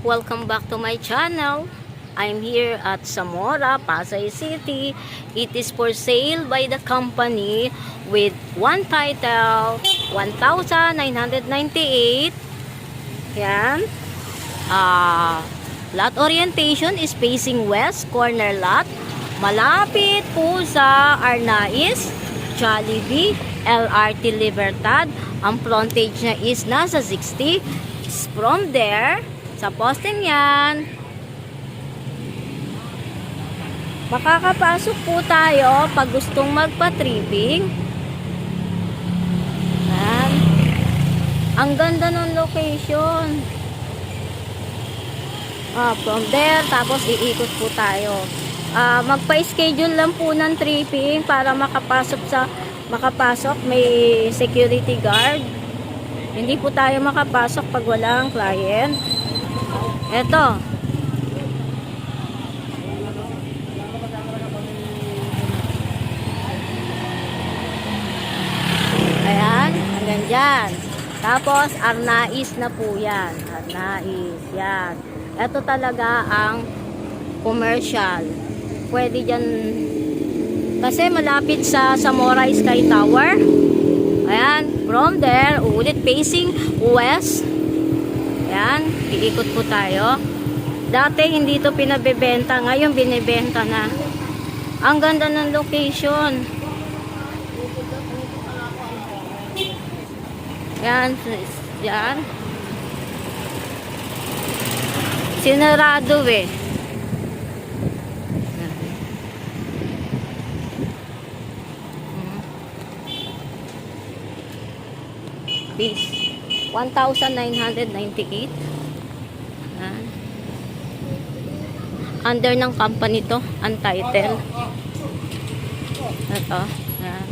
Welcome back to my channel. I'm here at Zamora, Pasay City. It is for sale by the company with one title, 1,998. Yan. Lot orientation is facing west, corner lot. Malapit po sa Arnaiz, Jollibee, LRT Libertad. Ang frontage niya is nasa 60. From there, sa posting yan, makakapasok po tayo pag gustong magpa-tripping. Yan. Ang ganda ng location. From there, tapos iikot po tayo. Magpa-schedule lang po ng tripping para makapasok, may security guard. Hindi po tayo makapasok pag walang client. Eto. Ayan, hanggang dyan. Tapos, Arnaiz na po yan. Arnaiz, yan. Ito talaga ang commercial. Pwede dyan, kasi malapit sa Zamora Sky Tower. Ayan, from there, ulit facing west. Ayan, iikot po tayo. Dati hindi ito pinabebenta, ngayon binibenta na. Ang ganda ng location. Ayan, yan. Sinarado eh. Peace. 1,998. Under ng company to, ang title. Ito. Yan.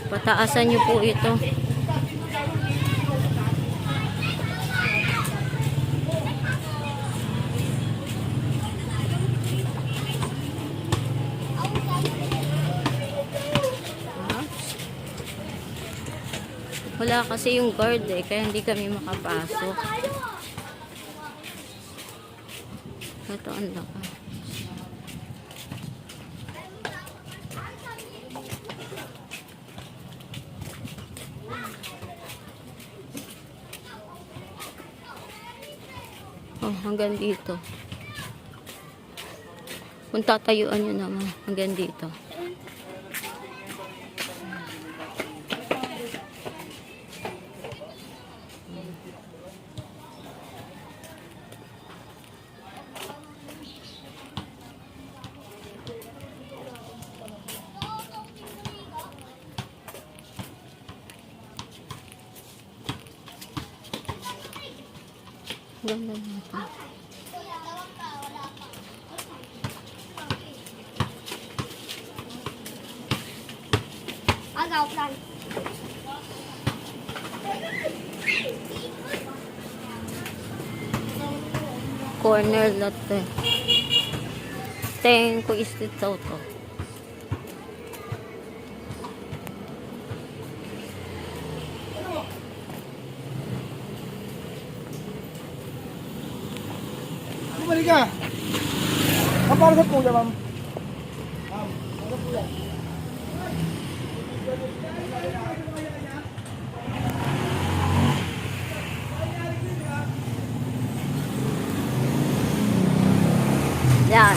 Pataasan nyo po ito. Wala kasi yung guard eh, kaya hindi kami makapasok. Ito ang laka. Oh, hanggang dito. Kung tatayuan nyo naman, hanggang dito. Ganda nito. Agaw plan. Corner lot eh. Teng ko istit sa auto. Balik ka. Kapag sa kuya, ma'am. Sa kuya. Yan.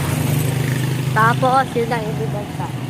Tapos, yun ang ibibenta.